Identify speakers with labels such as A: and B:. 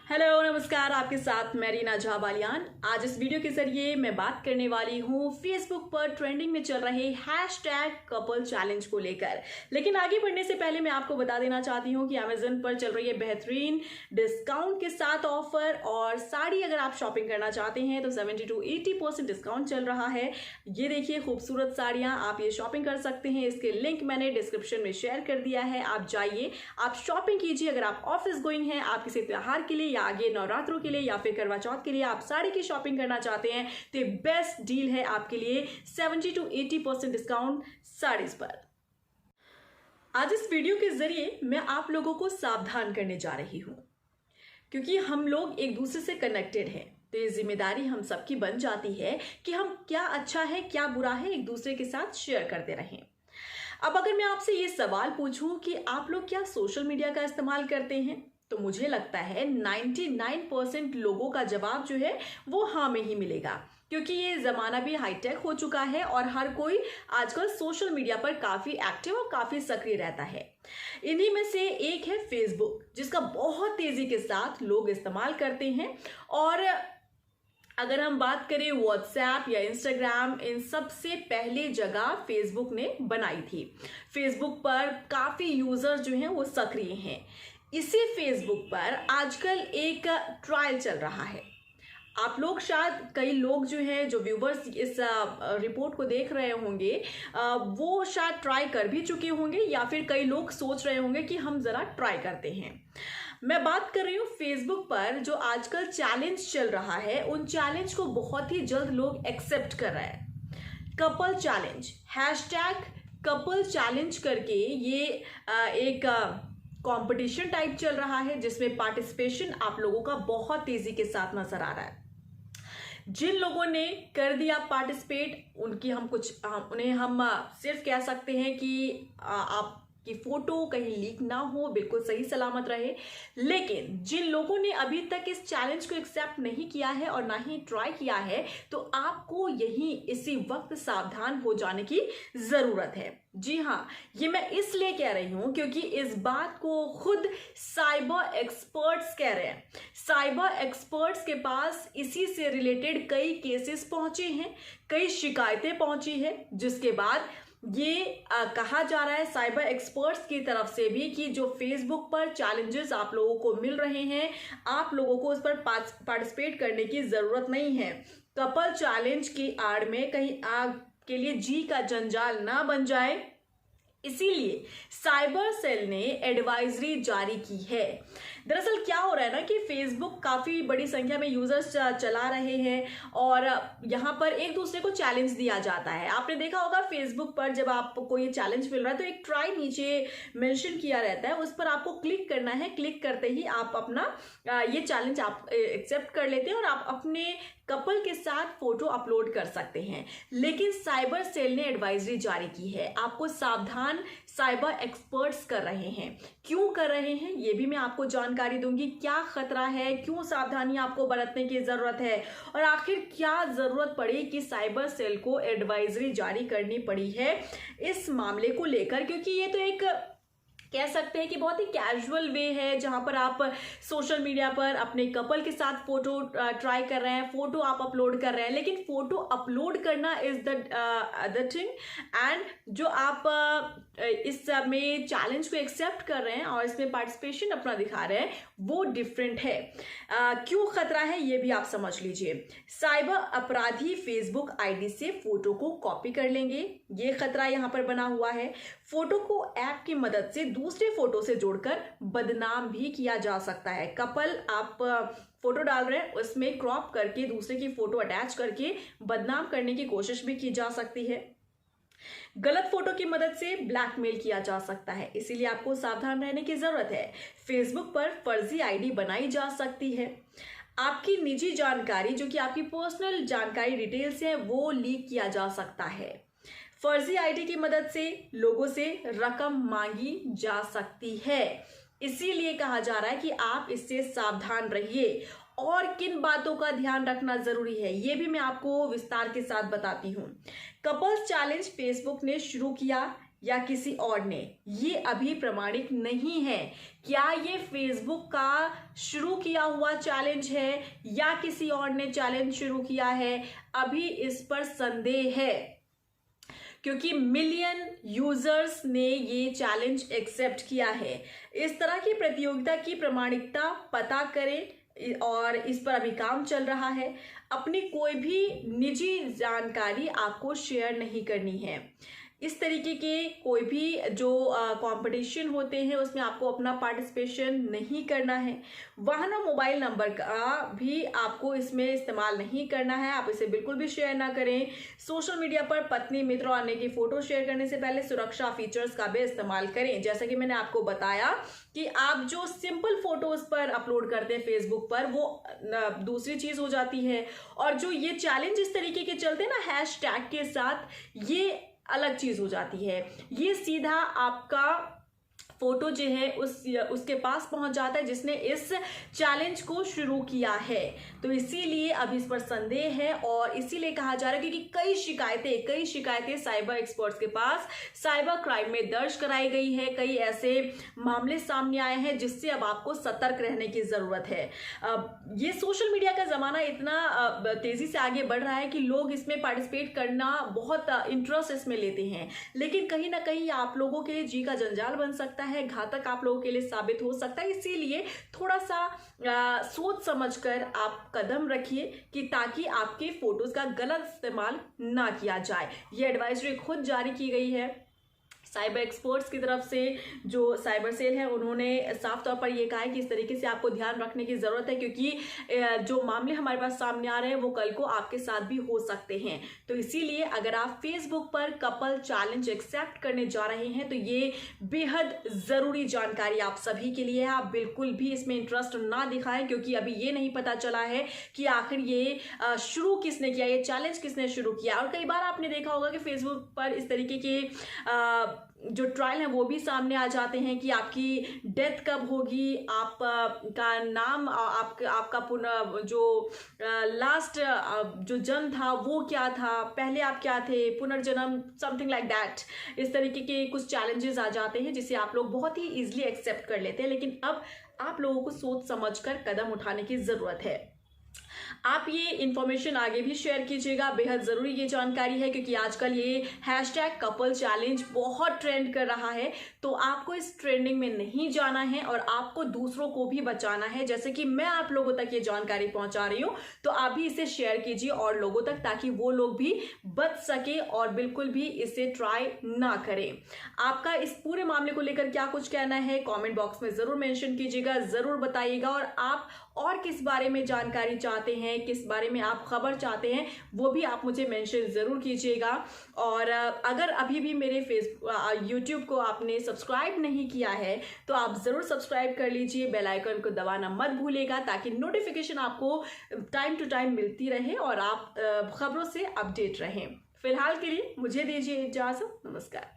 A: Hello नमस्कार, आपके साथ मैं रीना झा बालियान। आज इस वीडियो के जरिए मैं बात करने वाली हूँ फेसबुक पर ट्रेंडिंग में चल रहे हैशटैग कपल चैलेंज को लेकर। लेकिन आगे बढ़ने से पहले मैं आपको बता देना चाहती हूँ कि अमेजन पर चल रही है बेहतरीन डिस्काउंट के साथ ऑफर, और साड़ी अगर आप शॉपिंग करना चाहते हैं तो 70 to 80% डिस्काउंट चल रहा है। ये देखिए खूबसूरत साड़ियाँ, आप ये शॉपिंग कर सकते हैं। इसके लिंक मैंने डिस्क्रिप्शन में शेयर कर दिया है, आप जाइए, आप शॉपिंग कीजिए। अगर आप ऑफिस गोइंग हैं, आप किसी त्योहार के लिए या आगे नवरात्रों के लिए या फिर करवा चौथ के लिए आप साड़ी की शॉपिंग करना चाहते हैं तो बेस्ट डील है आपके लिए 70 to 80% डिस्काउंट साड़ीज पर। आज इस वीडियो के जरिए मैं आप लोगों को सावधान करने जा रही हूं, क्योंकि हम लोग एक दूसरे से कनेक्टेड हैं, तो ये जिम्मेदारी हम सबकी बन जाती है कि हम क्या अच्छा है क्या बुरा है एक दूसरे के साथ शेयर करते रहें। अब अगर मैं आपसे ये सवाल पूछूं कि आप लोग क्या सोशल मीडिया का इस्तेमाल करते हैं, तो मुझे लगता है 99% लोगों का जवाब जो है वो हाँ में ही मिलेगा, क्योंकि ये ज़माना भी हाईटेक हो चुका है और हर कोई आजकल सोशल मीडिया पर काफ़ी एक्टिव और काफ़ी सक्रिय रहता है। इन्हीं में से एक है फेसबुक, जिसका बहुत तेज़ी के साथ लोग इस्तेमाल करते हैं। और अगर हम बात करें व्हाट्सएप या इंस्टाग्राम, इन सबसे पहले जगह फेसबुक ने बनाई थी। फेसबुक पर काफ़ी यूज़र जो हैं वो सक्रिय हैं। इसी फेसबुक पर आजकल एक ट्रायल चल रहा है। आप लोग शायद कई लोग जो हैं, जो व्यूवर्स इस रिपोर्ट को देख रहे होंगे, वो शायद ट्राई कर भी चुके होंगे, या फिर कई लोग सोच रहे होंगे कि हम ज़रा ट्राई करते हैं। मैं बात कर रही हूँ फेसबुक पर जो आजकल चैलेंज चल रहा है, उन चैलेंज को बहुत ही जल्द लोग एक्सेप्ट कर रहे हैं। Couple challenge, hashtag couple challenge करके ये एक कंपटीशन टाइप चल रहा है, जिसमें पार्टिसिपेशन आप लोगों का बहुत तेजी के साथ नजर आ रहा है। जिन लोगों ने कर दिया पार्टिसिपेट, उन्हें हम सिर्फ कह सकते हैं कि आप कि फोटो कहीं लीक ना हो, बिल्कुल सही सलामत रहे। लेकिन जिन लोगों ने अभी तक इस चैलेंज को एक्सेप्ट नहीं किया है और ना ही ट्राई किया है, तो आपको यहीं इसी वक्त सावधान हो जाने की जरूरत है। जी हाँ, ये मैं इसलिए कह रही हूं क्योंकि इस बात को खुद साइबर एक्सपर्ट्स कह रहे हैं। साइबर एक्सपर्ट्स के पास इसी से रिलेटेड कई केसेस पहुंचे हैं, कई शिकायतें पहुंची है, जिसके बाद ये कहा जा रहा है साइबर एक्सपर्ट्स की तरफ से भी कि जो फेसबुक पर चैलेंजेस आप लोगों को मिल रहे हैं, आप लोगों को उस पर पार्टिसिपेट करने की जरूरत नहीं है। कपल चैलेंज की आड़ में कहीं आग के लिए जी का जंजाल ना बन जाए, इसीलिए साइबर सेल ने एडवाइजरी जारी की है। दरअसल क्या हो रहा है ना कि फेसबुक काफ़ी बड़ी संख्या में यूजर्स चला रहे हैं और यहाँ पर एक दूसरे को चैलेंज दिया जाता है। आपने देखा होगा फेसबुक पर जब आपको ये चैलेंज मिल रहा है तो एक ट्राई नीचे मेंशन किया रहता है, उस पर आपको क्लिक करना है। क्लिक करते ही आप अपना ये चैलेंज आप एक्सेप्ट कर लेते हैं और आप अपने कपल के साथ फोटो अपलोड कर सकते हैं। लेकिन साइबर सेल ने एडवाइजरी जारी की है, आपको सावधान साइबर एक्सपर्ट्स कर रहे हैं। क्यों कर रहे हैं ये भी मैं आपको जानकारी दूंगी, क्या खतरा है, क्यों सावधानी आपको बरतने की जरूरत है, और आखिर क्या जरूरत पड़ी कि साइबर सेल को एडवाइजरी जारी करनी पड़ी है इस मामले को लेकर। क्योंकि ये तो एक कह सकते हैं कि बहुत ही कैजुअल वे है, जहां पर आप सोशल मीडिया पर अपने कपल के साथ फोटो ट्राई कर रहे हैं, फोटो आप अपलोड कर रहे हैं। लेकिन फोटो अपलोड करना is the other thing, and जो आप इस में चैलेंज को एक्सेप्ट कर रहे हैं और इसमें पार्टिसिपेशन अपना दिखा रहे हैं, वो डिफरेंट है। क्यों खतरा है ये भी आप समझ लीजिए। साइबर अपराधी फेसबुक आईडी से फोटो को कॉपी कर लेंगे, ये खतरा यहां पर बना हुआ है। फोटो को ऐप की मदद से दूसरे फोटो से जोड़कर बदनाम भी किया जा सकता है। कपल आप फोटो डाल रहे हैं, उसमें क्रॉप करके दूसरे की फोटो अटैच करके बदनाम करने की कोशिश भी की जा सकती है। गलत फोटो की मदद से ब्लैकमेल किया जा सकता है, इसीलिए आपको सावधान रहने की जरूरत है। फेसबुक पर फर्जी आईडी बनाई जा सकती है। आपकी निजी जानकारी, जो कि आपकी पर्सनल जानकारी डिटेल्स है, वो लीक किया जा सकता है। फर्जी आईडी की मदद से लोगों से रकम मांगी जा सकती है, इसीलिए कहा जा रहा है कि आप इससे सावधान रहिए। और किन बातों का ध्यान रखना जरूरी है ये भी मैं आपको विस्तार के साथ बताती हूँ। कपल्स चैलेंज फेसबुक ने शुरू किया, या किसी और ने, ये अभी प्रमाणित नहीं है। क्या ये फेसबुक का शुरू किया हुआ चैलेंज है या किसी और ने चैलेंज शुरू किया है, अभी इस पर संदेह है, क्योंकि मिलियन यूजर्स ने ये चैलेंज एक्सेप्ट किया है। इस तरह की प्रतियोगिता की प्रामाणिकता पता करें और इस पर अभी काम चल रहा है। अपनी कोई भी निजी जानकारी आपको शेयर नहीं करनी है। इस तरीके के कोई भी जो कंपटीशन होते हैं उसमें आपको अपना पार्टिसिपेशन नहीं करना है। वाहन और मोबाइल नंबर का भी आपको इसमें इस्तेमाल नहीं करना है, आप इसे बिल्कुल भी शेयर ना करें। सोशल मीडिया पर पत्नी, मित्र और अन्य की फोटो शेयर करने से पहले सुरक्षा फीचर्स का भी इस्तेमाल करें। जैसा कि मैंने आपको बताया कि आप जो सिंपल फोटोज पर अपलोड करते हैं फेसबुक पर, वो दूसरी चीज हो जाती है, और जो ये चैलेंज इस तरीके के चलते हैं ना हैशटैग के साथ, ये अलग चीज हो जाती है। ये सीधा आपका फोटो जो है उसके पास पहुंच जाता है जिसने इस चैलेंज को शुरू किया है। तो इसीलिए अब इस पर संदेह है और इसीलिए कहा जा रहा है क्योंकि कई शिकायतें साइबर एक्सपर्ट्स के पास साइबर क्राइम में दर्ज कराई गई है। कई ऐसे मामले सामने आए हैं जिससे अब आपको सतर्क रहने की जरूरत है। ये सोशल मीडिया का जमाना इतना तेजी से आगे बढ़ रहा है कि लोग इसमें पार्टिसिपेट करना बहुत इंटरेस्ट इसमें लेते हैं, लेकिन कहीं ना कहीं आप लोगों के लिए जी का जंजाल बन सकता है, घातक आप लोगों के लिए साबित हो सकता है। इसीलिए थोड़ा सा सोच समझकर आप कदम रखिए कि ताकि आपके फोटोज का गलत इस्तेमाल ना किया जाए। ये एडवाइजरी खुद जारी की गई है साइबर एक्सपर्ट्स की तरफ से। जो साइबर सेल है उन्होंने साफ तौर पर यह कहा है कि इस तरीके से आपको ध्यान रखने की जरूरत है, क्योंकि जो मामले हमारे पास सामने आ रहे हैं वो कल को आपके साथ भी हो सकते हैं। तो इसीलिए अगर आप फेसबुक पर कपल चैलेंज एक्सेप्ट करने जा रहे हैं तो ये बेहद जरूरी जानकारी आप सभी के लिए है। आप बिल्कुल भी इसमें इंटरेस्ट ना दिखाएं, क्योंकि अभी ये नहीं पता चला है कि आखिर ये शुरू किसने किया, ये चैलेंज किसने शुरू किया। और कई बार आपने देखा होगा कि फेसबुक पर इस तरीके के जो ट्रायल है वो भी सामने आ जाते हैं कि आपकी डेथ कब होगी, आपका नाम, आपका पुनः जो लास्ट जो जन्म था वो क्या था, पहले आप क्या थे, पुनर्जन्म, समथिंग लाइक दैट। इस तरीके के कुछ चैलेंजेस आ जाते हैं जिसे आप लोग बहुत ही इजीली एक्सेप्ट कर लेते हैं, लेकिन अब आप लोगों को सोच समझकर कदम उठाने की जरूरत है। आप ये इंफॉर्मेशन आगे भी शेयर कीजिएगा, बेहद जरूरी ये जानकारी है, क्योंकि आजकल ये हैशटैग कपल चैलेंज बहुत ट्रेंड कर रहा है। तो आपको इस ट्रेंडिंग में नहीं जाना है और आपको दूसरों को भी बचाना है। जैसे कि मैं आप लोगों तक ये जानकारी पहुंचा रही हूं, तो आप भी इसे शेयर कीजिए और लोगों तक, ताकि वो लोग भी बच सके और बिल्कुल भी इसे ट्राई ना करें। आपका इस पूरे मामले को लेकर क्या कुछ कहना है कमेंट बॉक्स में जरूर मेंशन कीजिएगा, जरूर बताइएगा। और आप और किस बारे में जानकारी चाहते हैं, किस बारे में आप खबर चाहते हैं, वो भी आप मुझे मेंशन जरूर कीजिएगा। और अगर अभी भी मेरे यूट्यूब को आपने सब्सक्राइब नहीं किया है तो आप जरूर सब्सक्राइब कर लीजिए, बेल आइकन को दबाना मत भूलिएगा, ताकि नोटिफिकेशन आपको टाइम टू टाइम मिलती रहे और आप खबरों से अपडेट रहें। फिलहाल के लिए मुझे दीजिए इजाजत, नमस्कार।